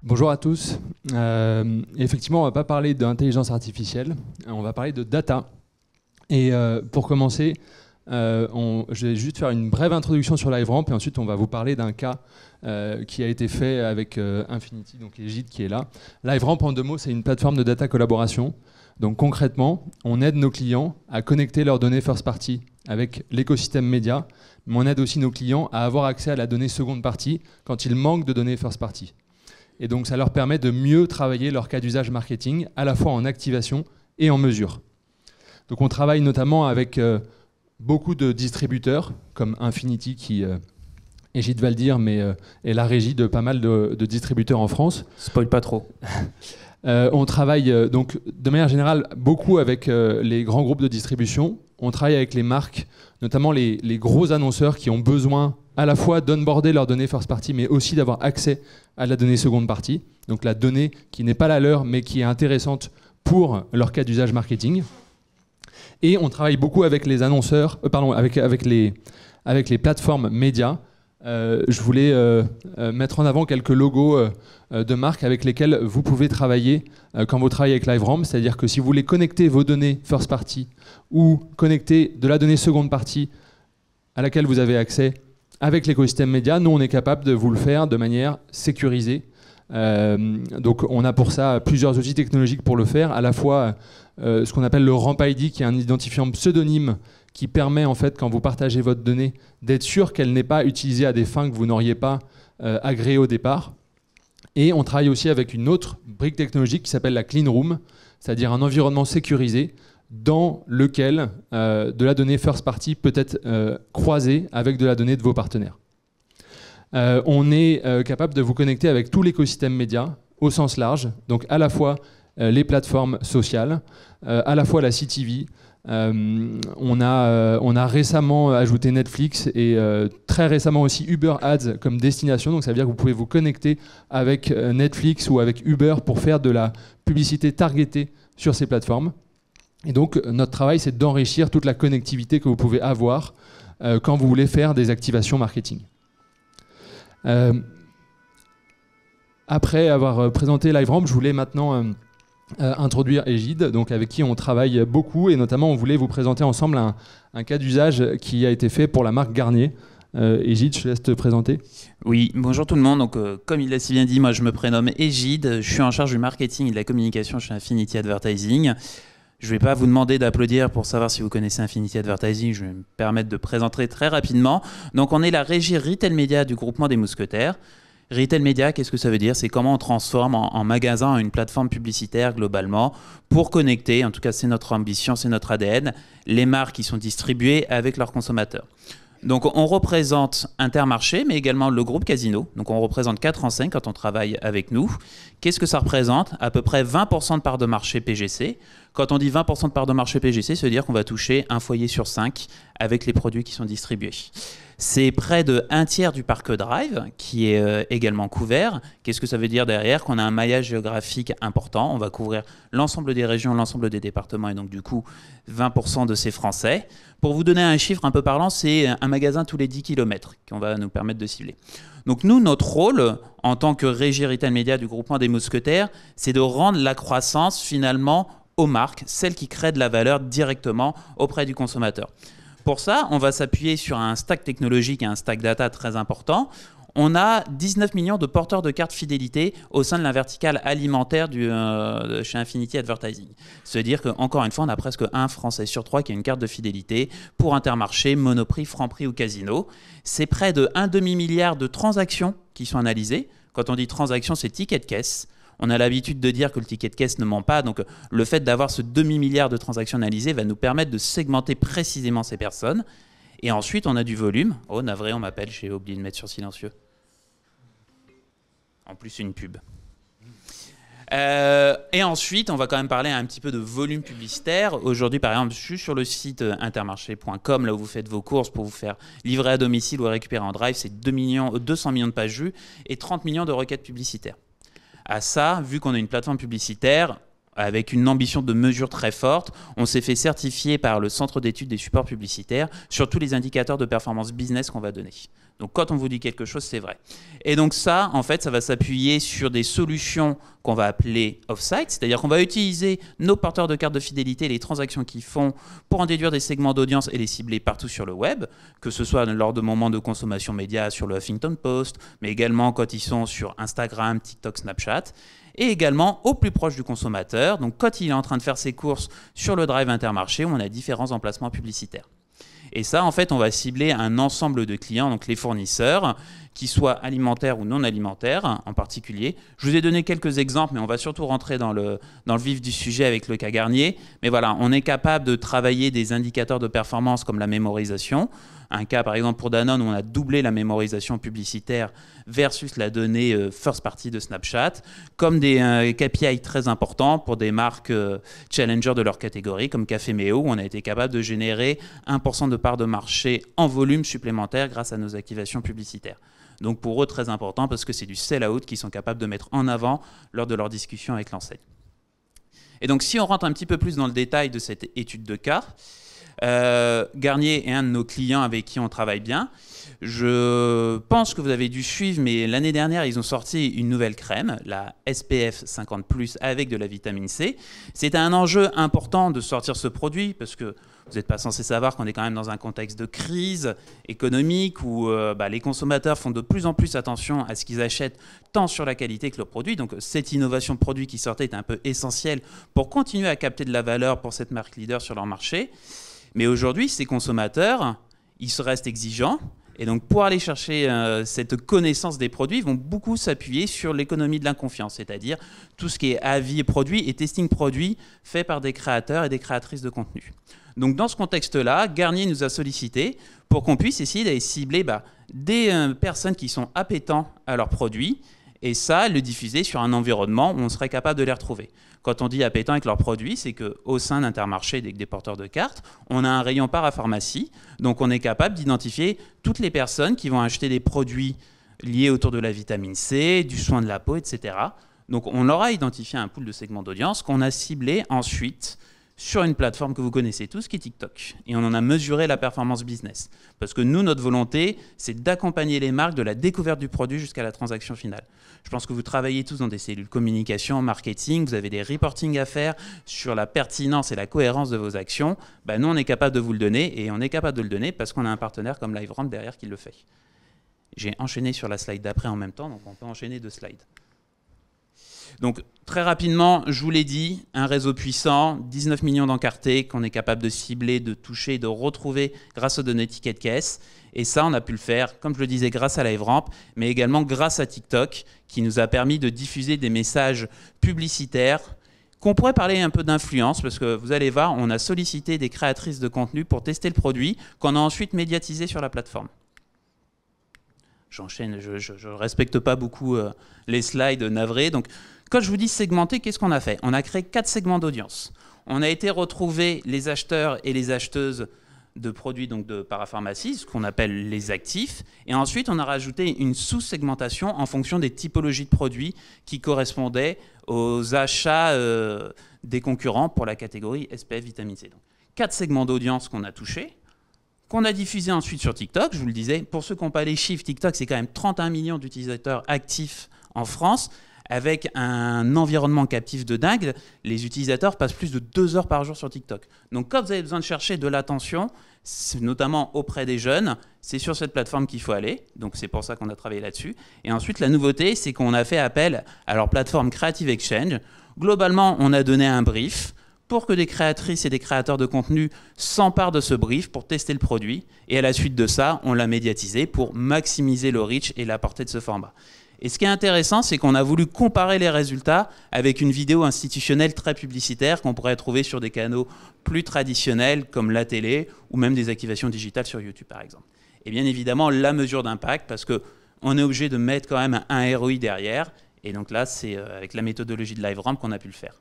Bonjour à tous. Effectivement, on ne va pas parler d'intelligence artificielle, on va parler de data. Et pour commencer, je vais juste faire une brève introduction sur LiveRamp et ensuite on va vous parler d'un cas qui a été fait avec Infinity, donc Egide qui est là. LiveRamp, en 2 mots, c'est une plateforme de data collaboration. Donc concrètement, on aide nos clients à connecter leurs données first party avec l'écosystème média, mais on aide aussi nos clients à avoir accès à la donnée seconde party quand il manque de données first party. Et donc ça leur permet de mieux travailler leur cas d'usage marketing, à la fois en activation et en mesure. Donc on travaille notamment avec beaucoup de distributeurs, comme Infinity, qui, Egide va le dire, mais est la régie de pas mal de distributeurs en France. Spoil pas trop. On travaille donc de manière générale beaucoup avec les grands groupes de distribution. On travaille avec les marques, notamment les gros annonceurs qui ont besoin à la fois d'onboarder leurs données first party, mais aussi d'avoir accès à la donnée seconde party. Donc la donnée qui n'est pas la leur, mais qui est intéressante pour leur cas d'usage marketing. Et on travaille beaucoup avec les annonceurs, avec les plateformes médias. Je voulais mettre en avant quelques logos de marques avec lesquels vous pouvez travailler quand vous travaillez avec LiveRamp. C'est-à-dire que si vous voulez connecter vos données first party ou connecter de la donnée seconde party à laquelle vous avez accès avec l'écosystème média, nous on est capable de vous le faire de manière sécurisée. Donc on a pour ça plusieurs outils technologiques pour le faire, à la fois ce qu'on appelle le Ramp ID, qui est un identifiant pseudonyme qui permet en fait, quand vous partagez votre donnée, d'être sûr qu'elle n'est pas utilisée à des fins que vous n'auriez pas agréées au départ. Et on travaille aussi avec une autre brique technologique qui s'appelle la Clean Room, c'est-à-dire un environnement sécurisé dans lequel de la donnée first party peut être croisée avec de la donnée de vos partenaires. On est capable de vous connecter avec tout l'écosystème média au sens large, donc à la fois les plateformes sociales, à la fois la CTV. On a récemment ajouté Netflix et très récemment aussi Uber Ads comme destination. Donc ça veut dire que vous pouvez vous connecter avec Netflix ou avec Uber pour faire de la publicité targetée sur ces plateformes. Et donc notre travail, c'est d'enrichir toute la connectivité que vous pouvez avoir quand vous voulez faire des activations marketing. Après avoir présenté LiveRamp, je voulais maintenant introduire Egide, donc avec qui on travaille beaucoup, et notamment on voulait vous présenter ensemble un cas d'usage qui a été fait pour la marque Garnier. Egide, je te laisse te présenter. Oui, bonjour tout le monde. Donc, comme il l'a si bien dit, moi je me prénomme Egide, je suis en charge du marketing et de la communication chez Infinity Advertising. Je ne vais pas vous demander d'applaudir pour savoir si vous connaissez Infinity Advertising, je vais me permettre de présenter très rapidement. Donc on est la régie Retail Media du groupement des Mousquetaires. Retail Media, qu'est-ce que ça veut dire? C'est comment on transforme en magasin une plateforme publicitaire globalement pour connecter, en tout cas c'est notre ambition, c'est notre ADN, les marques qui sont distribuées avec leurs consommateurs. Donc on représente Intermarché, mais également le groupe Casino. Donc on représente 4 enseignes quand on travaille avec nous. Qu'est-ce que ça représente? À peu près 20% de part de marché PGC. Quand on dit 20% de part de marché PGC, ça veut dire qu'on va toucher un foyer sur 5 avec les produits qui sont distribués. C'est près de 1/3 du parc Drive qui est également couvert. Qu'est-ce que ça veut dire derrière? Qu'on a un maillage géographique important. On va couvrir l'ensemble des régions, l'ensemble des départements et donc du coup 20% de ces Français. Pour vous donner un chiffre un peu parlant, c'est un magasin tous les 10 km qu'on va nous permettre de cibler. Donc nous, notre rôle en tant que régie Retail Média du groupement des Mousquetaires, c'est de rendre la croissance finalement aux marques, celles qui créent de la valeur directement auprès du consommateur. Pour ça, on va s'appuyer sur un stack technologique et un stack data très important. On a 19 millions de porteurs de cartes fidélité au sein de la verticale alimentaire chez Infinity Advertising. C'est-à-dire qu'encore une fois, on a presque un Français sur 3 qui a une carte de fidélité pour Intermarché, Monoprix, Franprix ou Casino. C'est près de 1,5 milliard de transactions qui sont analysées. Quand on dit transactions, c'est ticket de caisse. On a l'habitude de dire que le ticket de caisse ne ment pas, donc le fait d'avoir ce demi-milliard de transactions analysées va nous permettre de segmenter précisément ces personnes. Et ensuite, on a du volume. Oh, navré, on m'appelle, j'ai oublié de mettre sur silencieux. En plus, une pub. Et ensuite, on va quand même parler un petit peu de volume publicitaire. Aujourd'hui, par exemple, je suis sur le site intermarché.com, là où vous faites vos courses pour vous faire livrer à domicile ou récupérer en drive. C'est 200 millions de pages vues et 30 millions de requêtes publicitaires. À ça, vu qu'on a une plateforme publicitaire, avec une ambition de mesure très forte. On s'est fait certifier par le Centre d'études des supports publicitaires sur tous les indicateurs de performance business qu'on va donner. Donc quand on vous dit quelque chose, c'est vrai. Et donc ça, en fait, ça va s'appuyer sur des solutions qu'on va appeler off-site, c'est-à-dire qu'on va utiliser nos porteurs de cartes de fidélité, les transactions qu'ils font, pour en déduire des segments d'audience et les cibler partout sur le web, que ce soit lors de moments de consommation média sur le Huffington Post, mais également quand ils sont sur Instagram, TikTok, Snapchat, et également au plus proche du consommateur, donc quand il est en train de faire ses courses sur le Drive Intermarché, où on a différents emplacements publicitaires. Et ça, en fait, on va cibler un ensemble de clients, donc les fournisseurs, qui soient alimentaires ou non alimentaires en particulier. Je vous ai donné quelques exemples, mais on va surtout rentrer dans le vif du sujet avec le cas Garnier. Mais voilà, on est capable de travailler des indicateurs de performance comme la mémorisation. Un cas, par exemple, pour Danone, où on a doublé la mémorisation publicitaire versus la donnée first party de Snapchat, comme des KPI très importants pour des marques challenger de leur catégorie, comme Café Méo, où on a été capable de générer 1% de part de marché en volume supplémentaire grâce à nos activations publicitaires. Donc pour eux, très important, parce que c'est du sell-out qu'ils sont capables de mettre en avant lors de leur discussion avec l'enseigne. Et donc si on rentre un petit peu plus dans le détail de cette étude de cas, Garnier est un de nos clients avec qui on travaille bien. Je pense que vous avez dû suivre, mais l'année dernière, ils ont sorti une nouvelle crème, la SPF 50+, avec de la vitamine C. C'était un enjeu important de sortir ce produit, parce que vous n'êtes pas censé savoir qu'on est quand même dans un contexte de crise économique où les consommateurs font de plus en plus attention à ce qu'ils achètent, tant sur la qualité que le produit. Donc cette innovation de produit qui sortait est un peu essentielle pour continuer à capter de la valeur pour cette marque leader sur leur marché. Mais aujourd'hui, ces consommateurs, ils se restent exigeants. Et donc, pour aller chercher cette connaissance des produits, ils vont beaucoup s'appuyer sur l'économie de la confiance, c'est-à-dire tout ce qui est avis produit et testing produit fait par des créateurs et des créatrices de contenu. Donc, dans ce contexte-là, Garnier nous a sollicité pour qu'on puisse essayer d'aller cibler des personnes qui sont appétents à leurs produits et ça, le diffuser sur un environnement où on serait capable de les retrouver. Quand on dit appétents avec leurs produits, c'est qu'au sein d'Intermarché, des porteurs de cartes, on a un rayon parapharmacie. Donc, on est capable d'identifier toutes les personnes qui vont acheter des produits liés autour de la vitamine C, du soin de la peau, etc. Donc, on leur a identifié un pool de segments d'audience qu'on a ciblé ensuite sur une plateforme que vous connaissez tous, qui est TikTok. Et on en a mesuré la performance business. Parce que nous, notre volonté, c'est d'accompagner les marques de la découverte du produit jusqu'à la transaction finale. Je pense que vous travaillez tous dans des cellules communication, marketing, vous avez des reporting à faire sur la pertinence et la cohérence de vos actions. Nous, on est capable de vous le donner, et on est capable de le donner parce qu'on a un partenaire comme LiveRamp derrière qui le fait. J'ai enchaîné sur la slide d'après en même temps, donc on peut enchaîner 2 slides. Donc, très rapidement, je vous l'ai dit, un réseau puissant, 19 millions d'encartés qu'on est capable de cibler, de toucher, de retrouver grâce aux données ticket de caisse. Et ça, on a pu le faire, comme je le disais, grâce à LiveRamp, mais également grâce à TikTok, qui nous a permis de diffuser des messages publicitaires, qu'on pourrait parler un peu d'influence, parce que vous allez voir, on a sollicité des créatrices de contenu pour tester le produit, qu'on a ensuite médiatisé sur la plateforme. J'enchaîne, je ne respecte pas beaucoup les slides navrés. Donc, quand je vous dis segmenter, qu'est-ce qu'on a fait? On a créé 4 segments d'audience. On a été retrouver les acheteurs et les acheteuses de produits donc de parapharmacie, ce qu'on appelle les actifs. Et ensuite, on a rajouté une sous-segmentation en fonction des typologies de produits qui correspondaient aux achats des concurrents pour la catégorie SPF vitamine C. Donc, 4 segments d'audience qu'on a touchés, qu'on a diffusé ensuite sur TikTok. Je vous le disais, pour ceux qui n'ont pas les chiffres, TikTok, c'est quand même 31 millions d'utilisateurs actifs en France, avec un environnement captif de dingue. Les utilisateurs passent plus de 2 heures par jour sur TikTok. Donc quand vous avez besoin de chercher de l'attention, notamment auprès des jeunes, c'est sur cette plateforme qu'il faut aller. Donc c'est pour ça qu'on a travaillé là-dessus. Et ensuite, la nouveauté, c'est qu'on a fait appel à leur plateforme Creative Exchange. Globalement, on a donné un brief pour que des créatrices et des créateurs de contenu s'emparent de ce brief pour tester le produit. Et à la suite de ça, on l'a médiatisé pour maximiser le reach et la portée de ce format. Et ce qui est intéressant, c'est qu'on a voulu comparer les résultats avec une vidéo institutionnelle très publicitaire qu'on pourrait trouver sur des canaux plus traditionnels comme la télé ou même des activations digitales sur YouTube, par exemple. Et bien évidemment, la mesure d'impact, parce qu'on est obligé de mettre quand même un ROI derrière. Et donc là, c'est avec la méthodologie de LiveRamp qu'on a pu le faire.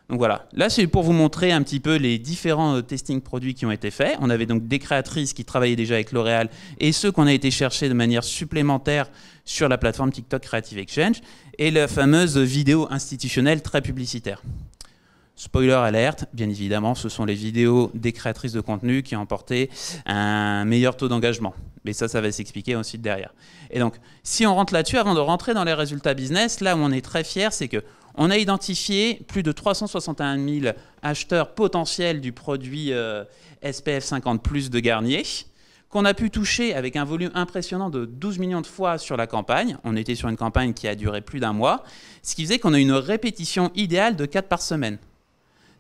Donc voilà, là c'est pour vous montrer un petit peu les différents testing produits qui ont été faits. On avait donc des créatrices qui travaillaient déjà avec L'Oréal et ceux qu'on a été chercher de manière supplémentaire sur la plateforme TikTok Creative Exchange et la fameuse vidéo institutionnelle très publicitaire. Spoiler alerte, bien évidemment, ce sont les vidéos des créatrices de contenu qui ont porté un meilleur taux d'engagement. Mais ça va s'expliquer ensuite derrière. Et donc, si on rentre là-dessus, avant de rentrer dans les résultats business, là où on est très fier, c'est qu'on a identifié plus de 361 000 acheteurs potentiels du produit SPF 50+ de Garnier, qu'on a pu toucher avec un volume impressionnant de 12 millions de fois sur la campagne. On était sur une campagne qui a duré plus d'1 mois, ce qui faisait qu'on a une répétition idéale de 4 par semaine.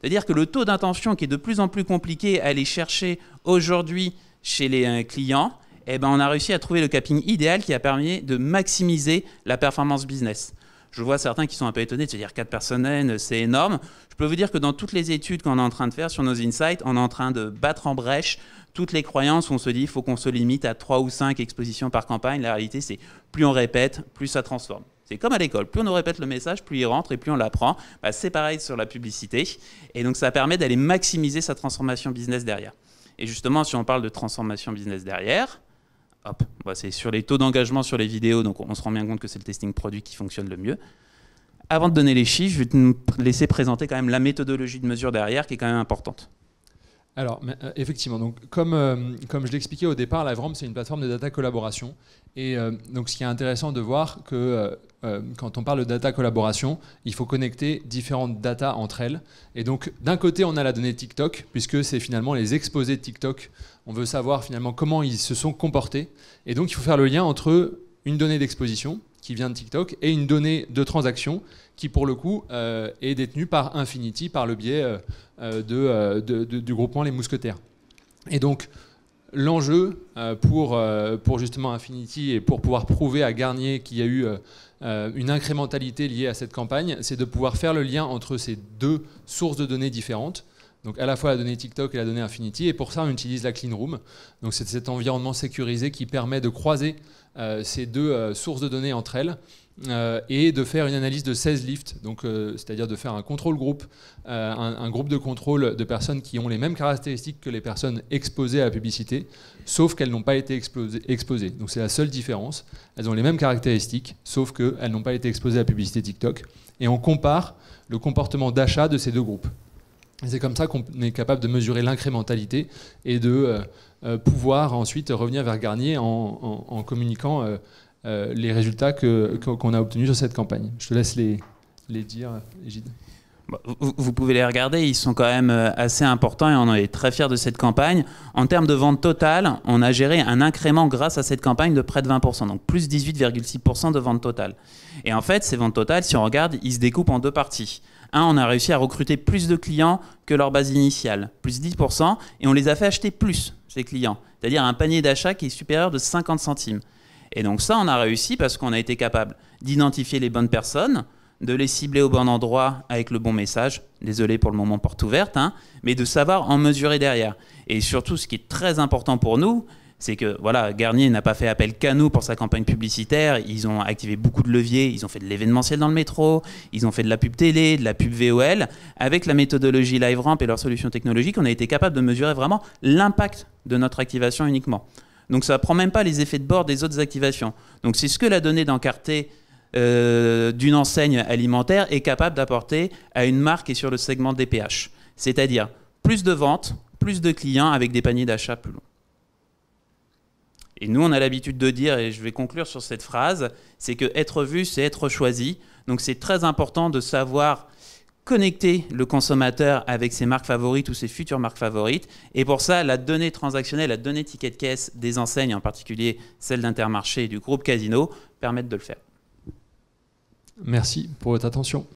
C'est-à-dire que le taux d'intention qui est de plus en plus compliqué à aller chercher aujourd'hui chez les clients, eh ben on a réussi à trouver le capping idéal qui a permis de maximiser la performance business. Je vois certains qui sont un peu étonnés de se dire 4 par semaine, c'est énorme. Je peux vous dire que dans toutes les études qu'on est en train de faire sur nos insights, on est en train de battre en brèche toutes les croyances où on se dit qu'il faut qu'on se limite à 3 ou 5 expositions par campagne. La réalité, c'est plus on répète, plus ça transforme. C'est comme à l'école, plus on répète le message, plus il rentre et plus on l'apprend. Bah, c'est pareil sur la publicité. Et donc ça permet d'aller maximiser sa transformation business derrière. Et justement, si on parle de transformation business derrière, hop, bah, c'est sur les taux d'engagement sur les vidéos, donc on se rend bien compte que c'est le testing produit qui fonctionne le mieux. Avant de donner les chiffres, je vais te laisser présenter quand même la méthodologie de mesure derrière qui est quand même importante. Alors, effectivement, donc, comme je l'expliquais au départ, LiveRamp, c'est une plateforme de data collaboration. Et donc, ce qui est intéressant de voir que quand on parle de data collaboration, il faut connecter différentes datas entre elles. Et donc, d'un côté, on a la donnée TikTok, puisque c'est finalement les exposés de TikTok. On veut savoir finalement comment ils se sont comportés. Et donc, il faut faire le lien entre une donnée d'exposition qui vient de TikTok et une donnée de transaction qui, pour le coup, est détenue par Infinity par le biais du groupement Les Mousquetaires. Et donc, l'enjeu pour justement Infinity et pour pouvoir prouver à Garnier qu'il y a eu une incrémentalité liée à cette campagne, c'est de pouvoir faire le lien entre ces deux sources de données différentes. Donc à la fois la donnée TikTok et la donnée Infinity. Et pour ça, on utilise la Clean Room. Donc c'est cet environnement sécurisé qui permet de croiser ces deux sources de données entre elles et de faire une analyse de 16 lifts. Donc c'est-à-dire de faire un contrôle groupe, un groupe de contrôle de personnes qui ont les mêmes caractéristiques que les personnes exposées à la publicité, sauf qu'elles n'ont pas été exposées. Donc c'est la seule différence. Elles ont les mêmes caractéristiques, sauf qu'elles n'ont pas été exposées à la publicité TikTok. Et on compare le comportement d'achat de ces deux groupes. C'est comme ça qu'on est capable de mesurer l'incrémentalité et de pouvoir ensuite revenir vers Garnier en communiquant les résultats qu'on a obtenus sur cette campagne. Je te laisse les dire, Égide. Vous pouvez les regarder, ils sont quand même assez importants et on est très fiers de cette campagne. En termes de vente totale, on a géré un incrément grâce à cette campagne de près de 20%, donc plus 18,6% de vente totale. Et en fait, ces ventes totales, si on regarde, ils se découpent en deux parties. On a réussi à recruter plus de clients que leur base initiale, plus 10%, et on les a fait acheter plus, ces clients, c'est-à-dire un panier d'achat qui est supérieur de 50 centimes. Et donc ça, on a réussi parce qu'on a été capable d'identifier les bonnes personnes, de les cibler au bon endroit avec le bon message, désolé pour le moment porte ouverte, mais de savoir en mesurer derrière. Et surtout, ce qui est très important pour nous, c'est que voilà, Garnier n'a pas fait appel qu'à nous pour sa campagne publicitaire. Ils ont activé beaucoup de leviers. Ils ont fait de l'événementiel dans le métro. Ils ont fait de la pub télé, de la pub VOL. Avec la méthodologie LiveRamp et leurs solutions technologiques, on a été capable de mesurer vraiment l'impact de notre activation uniquement. Donc ça ne prend même pas les effets de bord des autres activations. Donc c'est ce que la donnée d'encarté d'une enseigne alimentaire est capable d'apporter à une marque et sur le segment DPH. C'est-à-dire plus de ventes, plus de clients avec des paniers d'achat plus longs. Et nous, on a l'habitude de dire, et je vais conclure sur cette phrase, c'est que être vu, c'est être choisi. Donc c'est très important de savoir connecter le consommateur avec ses marques favorites ou ses futures marques favorites. Et pour ça, la donnée transactionnelle, la donnée ticket de caisse des enseignes, en particulier celle d'Intermarché et du groupe Casino, permettent de le faire. Merci pour votre attention.